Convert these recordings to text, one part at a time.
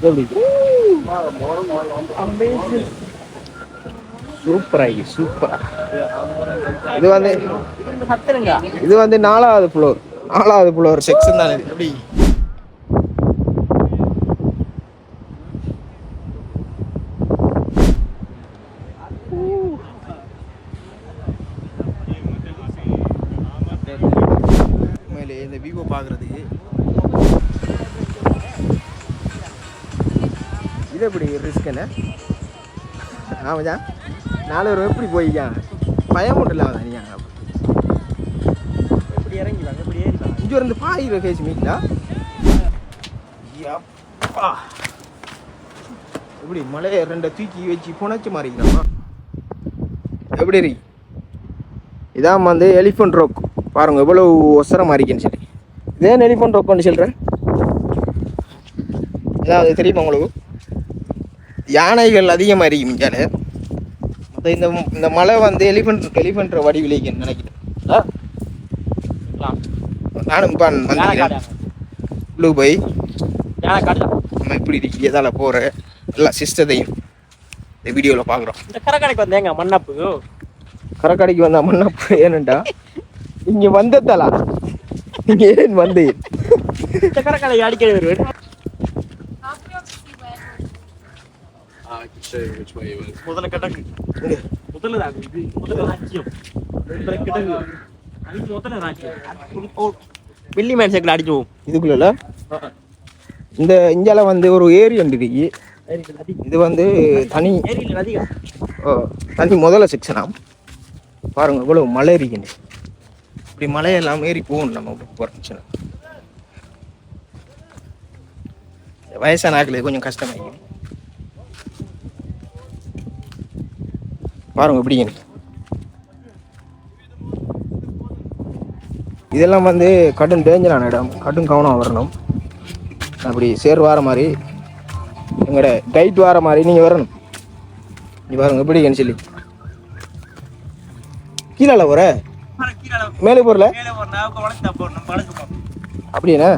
எப்படி சூப்பராகி சூப்பரா. இது வந்து இது வந்து 4வது ஃப்ளோர், 4வது ஃப்ளோர் செக்ஷன் தானே எப்படி. உண்மையிலே இந்த வியூவை பார்க்குறதுக்கு இது எப்படி ரிஸ்க் என்ன. ஆமாஜா 4 பேர் எப்படி போய்க்கான் பயம் மட்டும் இல்லாம நீங்க எப்படி இறங்கிவாங்க எப்படி ஏறிவாங்க. இங்கே இருந்து பாயிர கேச்சு மீட்டா எப்படி மலையை 2 தூக்கி வச்சு புனைச்சி மாறிக்கிறோமா எப்படி இருக்கு. இதான் வந்து எலிஃபண்ட் ரோக் பாருங்க எவ்வளவு ஒசரம் மாறிக்குன்னு சொல்லி. இதேன் எலிஃபண்ட் ரோக்குன்னு சொல்கிறேன். ஏதாவது தெரியுமா உங்களுக்கு. யானைகள் அதிகமாக இருக்கும் இங்கே. இந்த இந்த மலை வந்து எலிஃபண்ட் வடிவிலேன்னு நினைக்கிறேன். நானும் ப்ளூ பை நம்ம இப்படி இருக்கு எதால போகிற எல்லா சிஸ்டத்தையும் இந்த வீடியோவில் பார்க்குறோம். இந்த கரக்கடைக்கு வந்தேங்க மண்ணப்பு. கரக்கடைக்கு வந்தா மண்ணப்பு ஏனுண்டா இங்கே வந்ததாலா நீங்கள் ஏன் வந்து இந்த கரக்கடைக்கு அடிக்கடி வருவேன். முதல்ல கிடக்கு முதல்ல ராஜ்யம் கிடக்கு முதல்ல ராஜ்யம் வெள்ளி மேன் சைக்கிள் அடிச்சுவோம் இதுக்குள்ள. இந்த இந்தியாவில் வந்து ஒரு ஏரி ஒன்று இருக்கு. இது வந்து தனி தனி முதல்ல செக்ஷனாம். பாருங்க இவ்வளவு மலை இருக்குன்னு. இப்படி மலையெல்லாம் ஏறி போகணும் நம்ம போகிறோம். வயசான ஆட்களுக்கு கொஞ்சம் கஷ்டமாயிடும். பாருங்க எப்படிங்க. இதெல்லாம் வந்து கடும் டேஞ்சரான இடம், கடும் கவனம் வரணும். அப்படி சேர் வார மாதிரி எங்களோட கைட் வார மாதிரி நீங்கள் வரணும். நீ பாருங்க எப்படின்னு சொல்லி கீழே போகிற மேலே போகிறல அப்படின்னா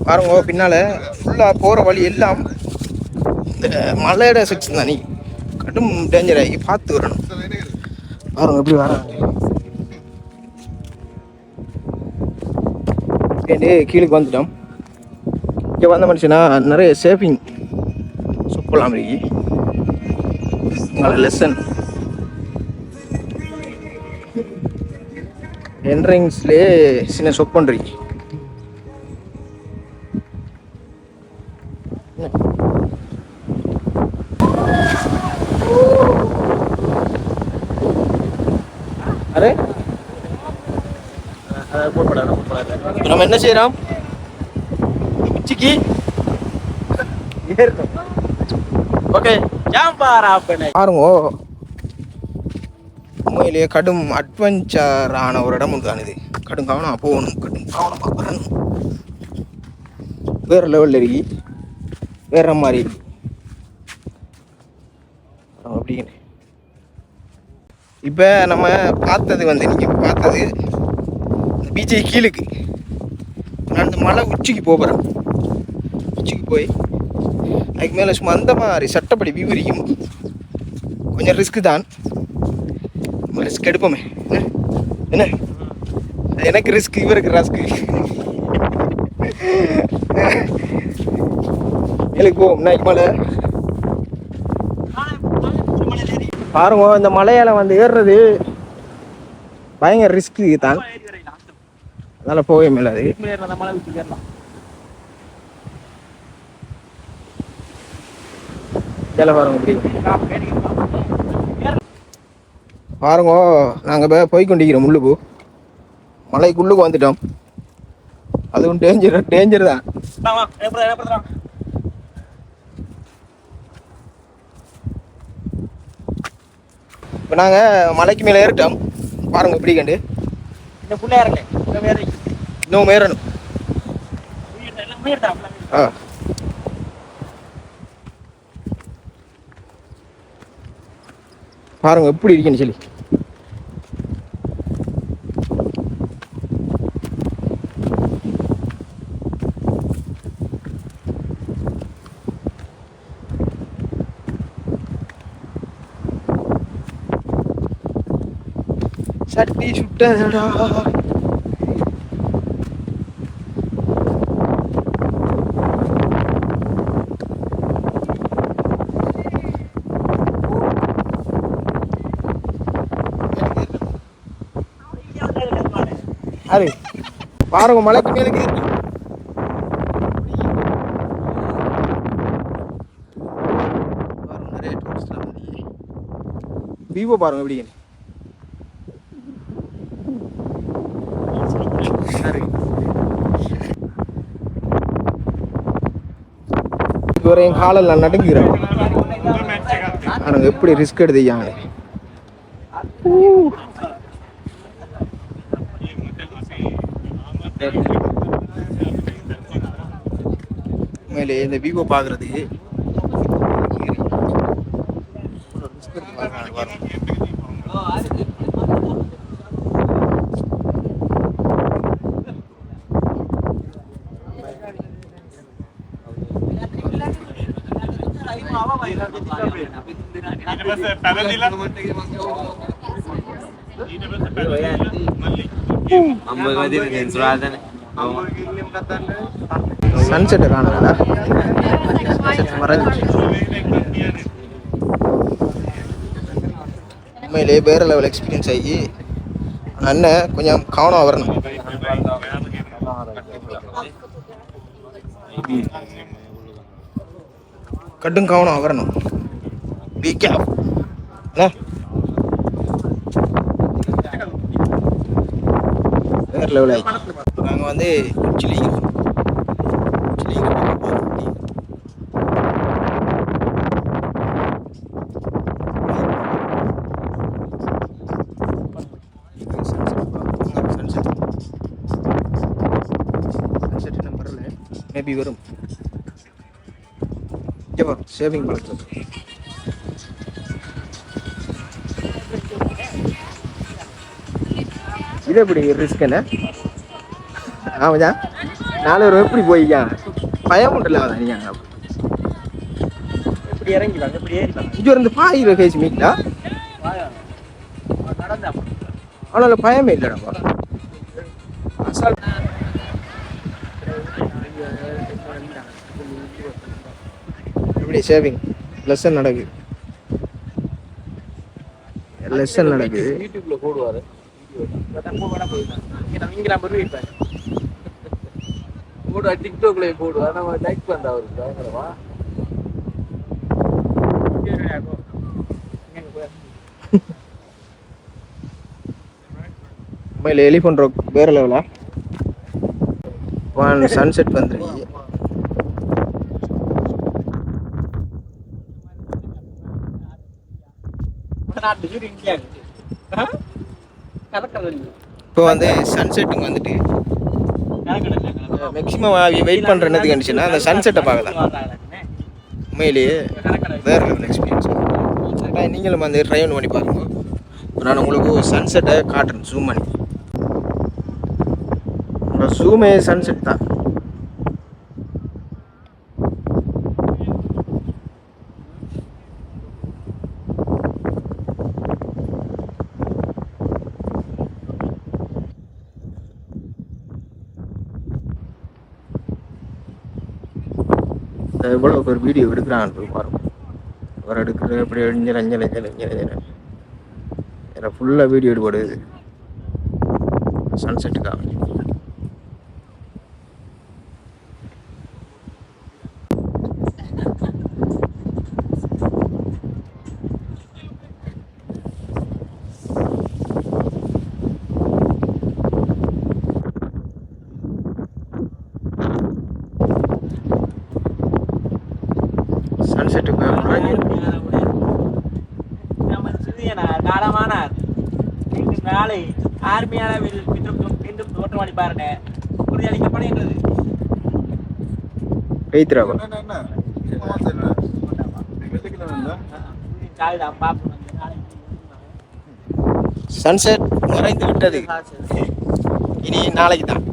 பாருங்க பின்னால ஃபுல்லாக போகிற வழி எல்லாம் இந்த மலையோட செக்ஷன் தான். நீ கடும் டேஞ்சர் ஆகி பார்த்து வரணும். பாருங்க எப்படி வராங்க. கீழே வந்துட்டோம். இங்கே வந்த மனுஷனா நிறைய சேஃபிங் சொப்பலாம் இருக்கு. லெசன் என்ட்ரிங்ஸ்லேயே சின்ன சொப்பன்றிருக்கு. அரே நம்ம என்ன செய்யறோம் உச்சிக்கு ஓகே பாருங்க. உண்மையிலேயே கடும் அட்வென்ச்சரான ஒரு இடம் தான் இது. கடும் கவனமா போகணும், கடும் கவனமா வரணும். வேற லெவல்ல இருக்கு, வேற மாதிரி இருக்கு அப்படின்னு. இப்போ நம்ம பார்த்தது வந்து நீங்கள் பார்த்தது பீச்சை கீழுக்கு. நான் இந்த மலை உச்சிக்கு போகிறேன். உச்சிக்கு போய் அதுக்கு மேலே சும்மா அந்த மாதிரி சட்டப்படி விவரிக்கும். கொஞ்சம் ரிஸ்க்கு தான், ரிஸ்க் எடுப்போமே. என்ன எனக்கு ரிஸ்க், இவருக்கு ரஸ்க்கு. எனக்கு போவோம் நாய்க்கு மலை. பாருங்க இந்த மலையால வந்து ஏறுறது பயங்கர ரிஸ்க் தான், அதனால போகவே முடியாது. பாருங்க நாங்கள் போய்கொண்டிருக்கிறோம் முள்ளுக்கு. மலைக்குள்ளுக்கு வந்துட்டோம். அதுவும் டேஞ்சர் தான். இப்போ நாங்கள் மலைக்கு மேலே ஏறிட்டோம். பாருங்க எப்படி கண்டு இன்னும் ஏறணும். பாருங்க எப்படி இருக்குன்னு சொல்லி. சட்டி சுட்டடா. அது பாருங்க மலைக்கு மேலே கேட்டு நிறைய டூரிஸ்ட்லாம் வந்து விவோ பாருங்க எப்படி சரி ஒரு என் காலில் நடுங்கிறேன். ஆனால் எப்படி ரிஸ்க் எடுத்துக்காங்க. உண்மையிலே இந்த விவோ பார்க்குறது சன்செட்டை காணல மறைஞ்சிச்சு. உண்மையிலே வேற லெவல் எக்ஸ்பீரியன்ஸ் ஆகி அண்ணன் கொஞ்சம் கவனம் வரணும். கடும் கவனம் வரணும். Be careful. வேற லெவல் ஆகி நாங்கள் வந்து மேபி வரும் வரும் சேவிங் பண்ணுறது. இது எப்படி ரிஸ்க் என்ன ஆமாஜா 4 பேர் எப்படி போய்க்கா பயம் உண்டுல நீங்க எப்படி இறங்கி வாங்க எப்படி ஏறி வாங்க. இங்கே இருந்து பாயிர கேசி மீட்டா ஆனால் பயமே இல்லைடா. எப்படி சேவிங் லெசன் நடக்குது. யூடியூப்ல போடுவாரு. டிக்டாக்ல போடுவார். நம்ம லைக் பண்ற அவருக்கு பயங்கரமா. மொபைல் எலிஃபண்ட் ராக் வேற லெவலா. சன்செட் வந்துருக்கு. இப்போ வந்து சன்செட்டுங்க வந்துட்டு மேக்ஸிமம் வெயிட் பண்ணுற என்னது கண்டிச்சுன்னா அந்த சன்செட்டை பார்க்கலாம். உண்மையிலேயே வேற லெவல் எக்ஸ்பீரியன்ஸ். நீங்களும் வந்து ட்ரை பண்ணி பாருங்க. நான் உங்களுக்கு சன்செட்டை காட்டுறேன் ஜூம் பண்ணி. ஜூமே சன்செட் தான். எவ்வளோ ஒரு வீடியோ எடுக்கிறான் பாருங்க. அவர் எடுக்கிற எப்படி அஞ்சல் ஃபுல்லாக வீடியோ எடுப்படுது சன்செட்டுக்காக. சன்செட்டுக்கு காலமானார் நாளை ஆர்மியான மீண்டும் தோற்றமாடி பாருங்க உறுதியளிக்கப்படுகின்றது. சன்செட் மறைந்து விட்டது. இனி நாளைக்கு தான்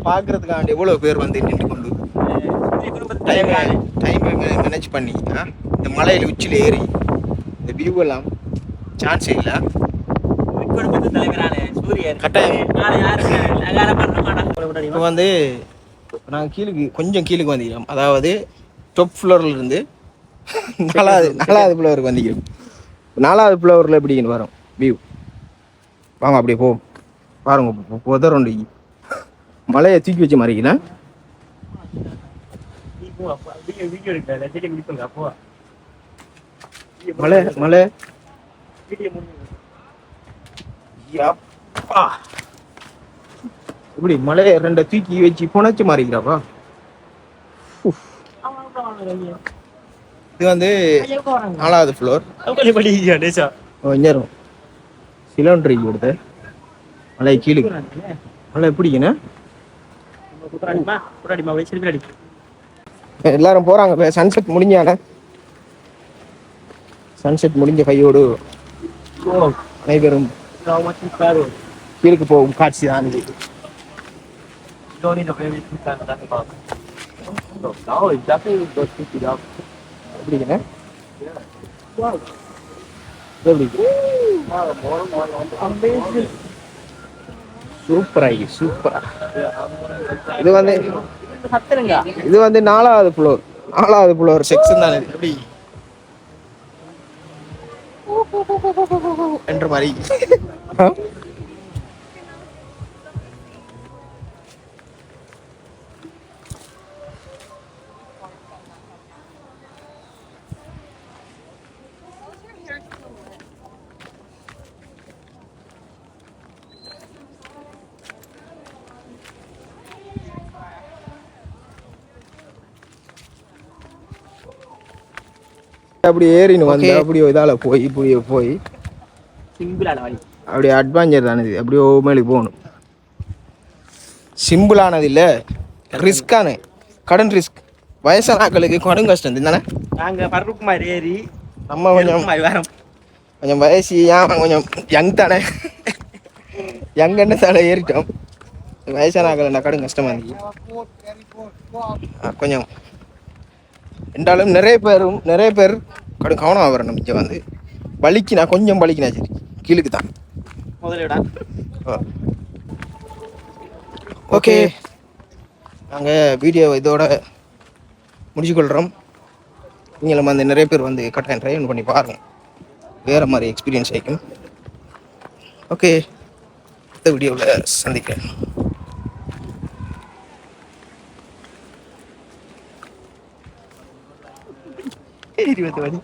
பார்க்கறதுக்காண்டி எவ்வளோ பேர் வந்து நின்று கொண்டு டைமை மேனேஜ் பண்ணி இந்த மலையில் உச்சியில் ஏறி இந்த வியூ எல்லாம் சான்ஸே இல்லை. தலைவரான சூரியன் கட்டாயம். நாளை யாருக்கு அகாரம் பண்ண மாட்டாங்க. இப்போ வந்து நாங்கள் கொஞ்சம் கீழுக்கு வந்துக்கிறோம். அதாவது டாப் ஃப்ளோரில் இருந்து நாலாவது ஃப்ளோருக்கு வந்துக்கிறோம். 4வது ஃப்ளோரில் எப்படின்னு வரும் வியூ. வாங்க அப்படியே போ பாருங்க. புதறொண்டு மலையை தூக்கி வச்ச மாதிரிக்குண்ணா. வீடியோ எடுக்கல செடி குடிப்பங்க அப்போ மலை மலை வீடியோ முடிஞ்சு யப்பா. இப்படி மலையை 2 தூக்கி வச்சு புனைச்ச மாதிரிக்கிறாப்பா. இது வந்து 4வது ஃப்ளோர். கொஞ்சம் சிலிண்டர் கொடுத்து மலை கீழே மலை எப்படிங்கண்ணா எல்லாரும் போறாங்க. சன்செட் முடிஞ்சானே, சன்செட் முடிஞ்ச கையோடு அனைவரும் கீழுக்கு போகும் காட்சி தான் இது. எப்படிங்கண்ணா சூப்பரா சூப்பரா. இது வந்து 4வது ஃப்ளோர் செக்ஷன் தான். எப்படி என்ற மாதிரி அப்படி ஏறின்னு வந்து அப்படியே இதால போய் இப்படியே போய் சிம்பிளான வழி. அப்படியே அட்வான்ச்சர் தானது. அப்படியே மேலுக்கு போகணும். சிம்பிளானது இல்லை, ரிஸ்கான கடன் ரிஸ்க். வயசானாக்களுக்கு கடும் கஷ்டம் தானே. நாங்கள் பருப்புமாரி ஏறி நம்ம கொஞ்சம் வயசு கொஞ்சம் யங் தானே. யங்கன்னு தலை ஏறிட்டோம். வயசானாக்கள் கடும் கஷ்டமா இருந்துச்சு கொஞ்சம். என்றாலும் நிறைய பேர் கடும் கவனம் வரணும். இங்கே வந்து வலிக்கினா கொஞ்சம் வலிக்கினா சரி, கீழுக்கு தான் முதலிடா. ஓகே, நாங்கள் வீடியோ இதோட முடிச்சுக்கொள்கிறோம். நீங்களும் வந்து நிறைய பேர் வந்து கட்டாயம் ட்ரை பண்ணி பாருங்கள். வேறு மாதிரி எக்ஸ்பீரியன்ஸ் ஆகிக்கும். ஓகே, அடுத்த வீடியோவில் சந்திக்கிறேன். 20 மணி